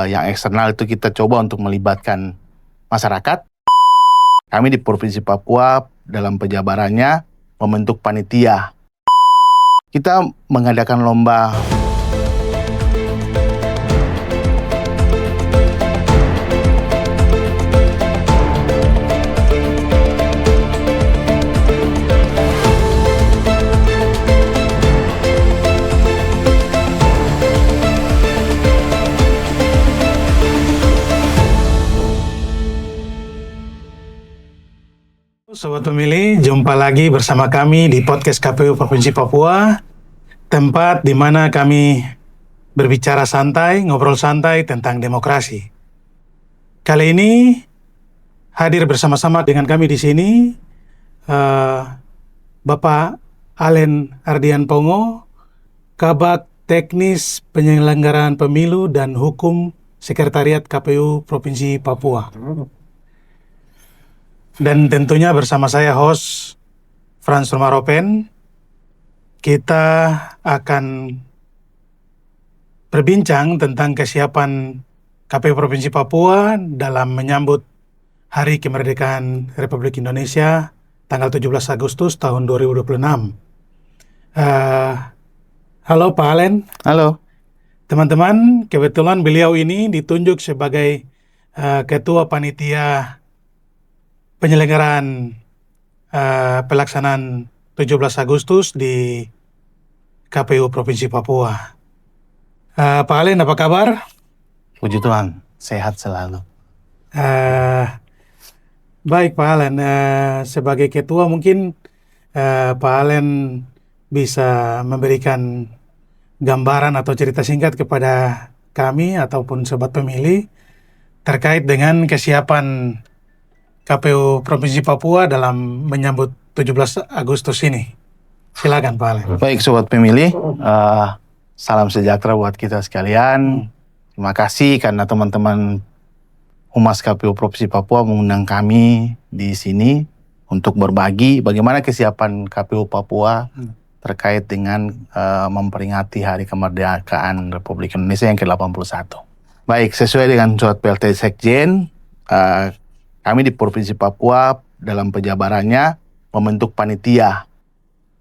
yang eksternal itu kita coba untuk melibatkan masyarakat. Kami di Provinsi Papua dalam penjabarannya membentuk panitia. Kita mengadakan lomba Sobat pemilih, jumpa lagi bersama kami di podcast KPU Provinsi Papua, tempat di mana kami berbicara santai, ngobrol santai tentang demokrasi. Kali ini hadir bersama-sama dengan kami di sini Bapak Alen Ardian Pongo, Kabag Teknis Penyelenggaraan Pemilu dan Hukum Sekretariat KPU Provinsi Papua. Dan tentunya bersama saya host Frans Romaropen, kita akan berbincang tentang kesiapan KPU Provinsi Papua dalam menyambut Hari Kemerdekaan Republik Indonesia tanggal 17 Agustus tahun 2026. Halo Pak Alen. Halo. Teman-teman, kebetulan beliau ini ditunjuk sebagai Ketua Panitia Penyelenggaraan pelaksanaan 17 Agustus di KPU Provinsi Papua. Pak Alen, apa kabar? Puji Tuhan, sehat selalu. Baik Pak Alen, sebagai ketua mungkin Pak Alen bisa memberikan gambaran atau cerita singkat kepada kami ataupun sobat pemilih terkait dengan kesiapan KPU Provinsi Papua dalam menyambut 17 Agustus ini. Silakan Pak Alen. Baik sobat pemilih, salam sejahtera buat kita sekalian. Terima kasih karena teman-teman Humas KPU Provinsi Papua mengundang kami di sini untuk berbagi bagaimana kesiapan KPU Papua terkait dengan memperingati Hari Kemerdekaan Republik Indonesia yang ke-81. Baik, sesuai dengan surat PLT Sekjen, kami di Provinsi Papua dalam penjabarannya membentuk panitia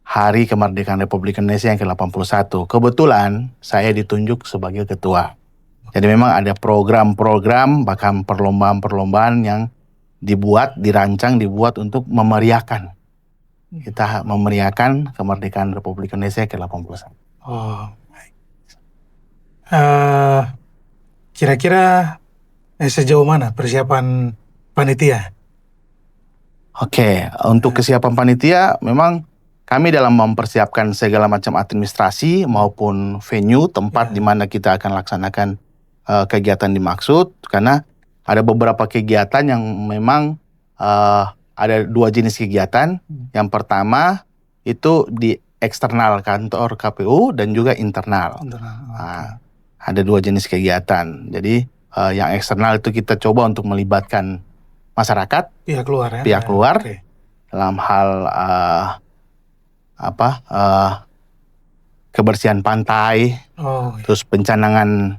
Hari Kemerdekaan Republik Indonesia yang ke-81. Kebetulan saya ditunjuk sebagai ketua. Jadi memang ada program-program bahkan perlombaan-perlombaan yang dirancang untuk memeriahkan. Kita memeriahkan kemerdekaan Republik Indonesia ke-81. Oh, baik. Kira-kira sejauh mana persiapan panitia? Oke, untuk kesiapan panitia memang kami dalam mempersiapkan segala macam administrasi maupun venue tempat di mana kita akan laksanakan kegiatan dimaksud, karena ada beberapa kegiatan yang memang ada dua jenis kegiatan. Yang pertama itu di eksternal kantor KPU dan juga internal. Ada dua jenis kegiatan. Jadi yang eksternal itu kita coba untuk melibatkan masyarakat, pihak luar dalam hal kebersihan pantai, terus pencanangan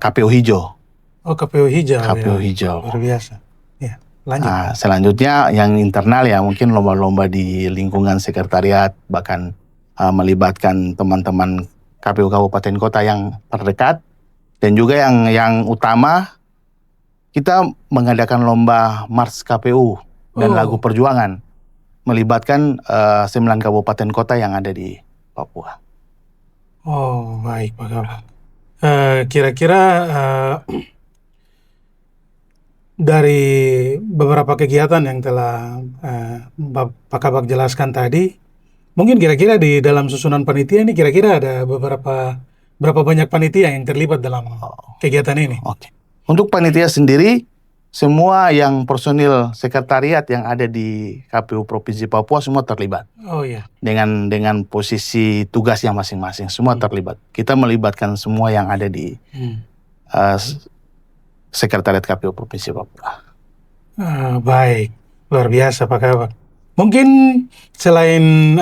KPU hijau. KPU hijau. KPU hijau. Luar biasa. Ya, lanjut. Selanjutnya yang internal ya mungkin lomba-lomba di lingkungan sekretariat, bahkan melibatkan teman-teman KPU kabupaten kota yang terdekat, dan juga yang utama kita mengadakan lomba Mars KPU dan lagu perjuangan, melibatkan 9 kabupaten kota yang ada di Papua. Oh, baik Pak Kabag. Kira-kira dari beberapa kegiatan yang telah Pak Kabag jelaskan tadi, mungkin kira-kira di dalam susunan panitia ini kira-kira ada berapa banyak panitia yang terlibat dalam kegiatan ini? Oke. Untuk panitia sendiri, semua yang personil sekretariat yang ada di KPU Provinsi Papua semua terlibat. Oh iya. Dengan posisi tugasnya masing-masing, semua terlibat. Kita melibatkan semua yang ada di sekretariat KPU Provinsi Papua. Baik, luar biasa Pak Kabag. Mungkin selain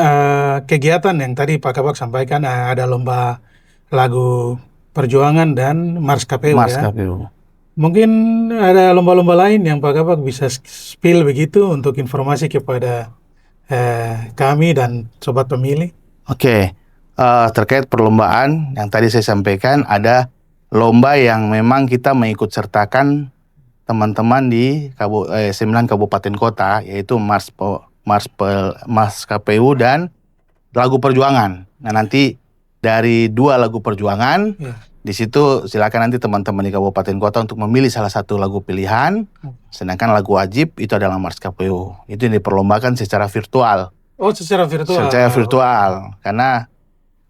kegiatan yang tadi Pak Kabag sampaikan, ada lomba lagu Perjuangan dan Mars KPU Mars ya. KPU. Mungkin ada lomba-lomba lain yang Pak Kabak bisa spill begitu untuk informasi kepada kami dan sobat pemilih. Oke, terkait perlombaan yang tadi saya sampaikan, ada lomba yang memang kita mengikut sertakan teman-teman di 9 kabupaten kota, yaitu Mars KPU dan lagu perjuangan. Nah, nanti dari 2 lagu perjuangan, Ya. di situ silakan nanti teman-teman di kabupaten kota untuk memilih salah satu lagu pilihan. Sedangkan lagu wajib itu adalah Mars KPU. Itu yang diperlombakan secara virtual. Oh, secara virtual. Secara virtual, karena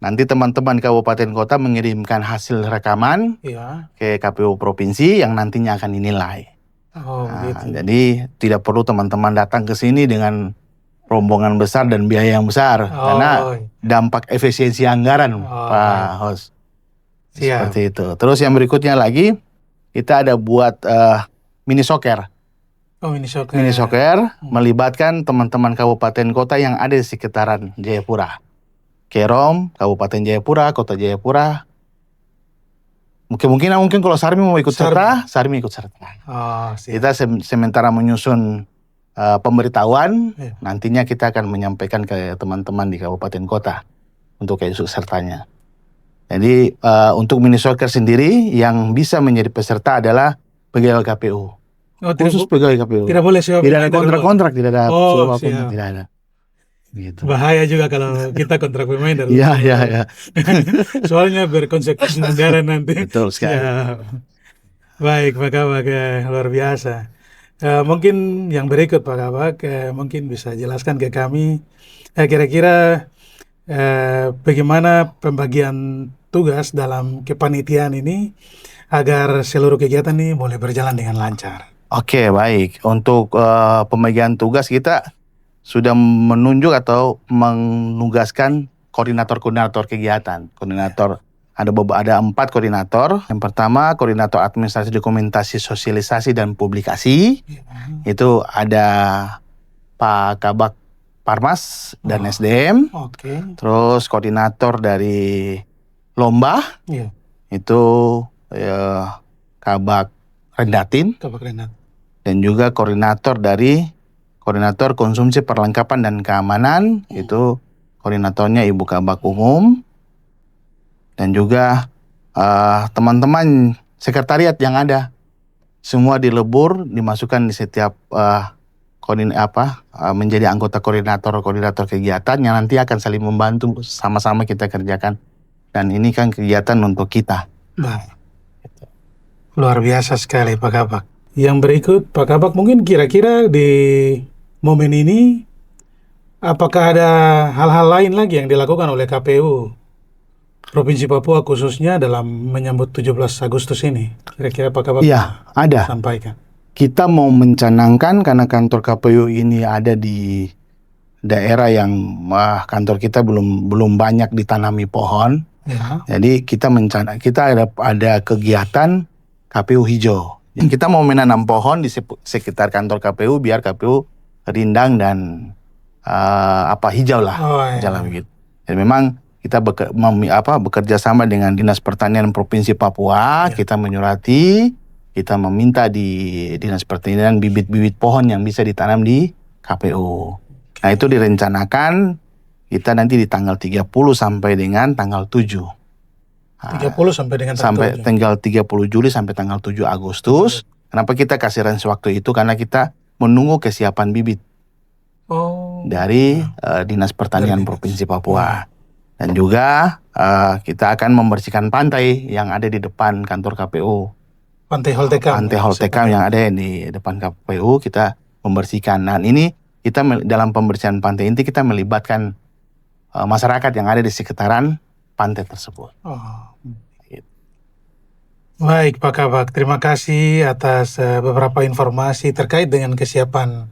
nanti teman-teman kabupaten kota mengirimkan hasil rekaman Iya. ke KPU provinsi yang nantinya akan dinilai. Oh, Nah, begitu. jadi tidak perlu teman-teman datang ke sini dengan rombongan besar dan biaya yang besar, karena dampak efisiensi anggaran, Pak Host. Siap. Seperti itu. Terus yang berikutnya lagi, kita ada buat mini soccer. Oh, mini soccer. Mini soccer melibatkan teman-teman kabupaten kota yang ada di sekitaran Jayapura. Kerom, Kabupaten Jayapura, Kota Jayapura. Mungkin kalau Sarmi mau ikut serta, Sarmi ikut serta. Oh, siap. Kita sementara menyusun pemberitahuan, Iya. nantinya kita akan menyampaikan ke teman-teman di kabupaten kota untuk ikut sertanya. Jadi untuk mini soccer sendiri yang bisa menjadi peserta adalah pegawai KPU. Oh, Khusus pegawai KPU. tidak boleh sewa Tidak ada pemain dari luar. kontrak, tidak ada Oh, sewa apapun, siap. tidak ada. Gitu. Bahaya juga kalau kita kontrak pemain dari Iya, luar. iya, iya. Soalnya berkonsekuensi anggaran nanti. Betul sekali. Ya. Baik, Pak Kabak, luar biasa. Mungkin yang berikut Pak Kabak, mungkin bisa jelaskan ke kami kira-kira bagaimana pembagian tugas dalam kepanitiaan ini agar seluruh kegiatan ini boleh berjalan dengan lancar. Oke, baik. Untuk pembagian tugas kita sudah menunjuk atau menugaskan koordinator-koordinator kegiatan. Ada 4 koordinator. Yang pertama, koordinator administrasi dokumentasi sosialisasi dan publikasi. Itu ada Pak Kabak Parmas dan SDM. Oke. Terus koordinator dari lomba Iya, itu Kabak Rendatin. Kabak Renat. Dan juga koordinator konsumsi perlengkapan dan keamanan, itu koordinatornya Ibu Kabak Umum. Dan juga teman-teman sekretariat yang ada semua dilebur, dimasukkan di setiap menjadi anggota koordinator kegiatan yang nanti akan saling membantu, sama-sama kita kerjakan. Dan ini kan kegiatan untuk kita. Baik. Luar biasa sekali Pak Kabak. Yang berikut Pak Kabak, mungkin kira-kira di momen ini apakah ada hal-hal lain lagi yang dilakukan oleh KPU Provinsi Papua khususnya dalam menyambut 17 Agustus ini? Kira-kira Pak Kabak Iya, ada. sampaikan. Kita mau mencanangkan karena kantor KPU ini ada di daerah yang kantor kita belum banyak ditanami pohon. Ya. Jadi kita ada kegiatan KPU hijau. Jadi kita mau menanam pohon di sekitar kantor KPU biar KPU rindang dan hijau lah, jalan begitu. Dan memang kita bekerja sama dengan Dinas Pertanian Provinsi Papua. Kita menyurati, kita meminta di Dinas Pertanian bibit-bibit pohon yang bisa ditanam di KPU. Nah, itu direncanakan kita nanti di tanggal 30 sampai dengan tanggal 7. 30 sampai dengan tanggal 30 Juli sampai tanggal 7 Agustus. Kenapa kita kasih range waktu itu? Karena kita menunggu kesiapan bibit dari Dinas Pertanian Provinsi Papua. Dan juga kita akan membersihkan pantai yang ada di depan kantor KPU. Pantai Holtekam. Pantai Holtekam yang ada di depan KPU kita membersihkan. Nah, ini kita dalam pembersihan pantai ini kita melibatkan masyarakat yang ada di sekitaran pantai tersebut. Baik Pak Kabak, terima kasih atas beberapa informasi terkait dengan kesiapan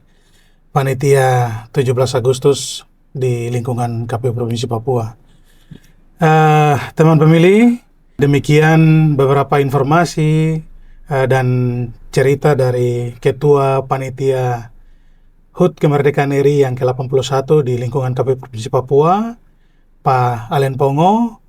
panitia 17 Agustus di lingkungan KPU Provinsi Papua. Teman pemilih, demikian beberapa informasi dan cerita dari Ketua Panitia HUT Kemerdekaan RI yang ke-81 di lingkungan KPU Provinsi Papua, Pak Alen Pongo.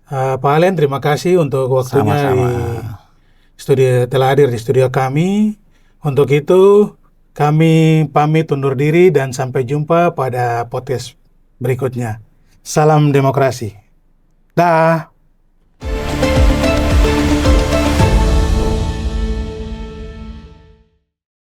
Pak Alen, terima kasih untuk waktunya Sama-sama. di studio, telah hadir di studio kami. Untuk itu, kami pamit undur diri dan sampai jumpa pada podcast berikutnya. Salam demokrasi. Dah.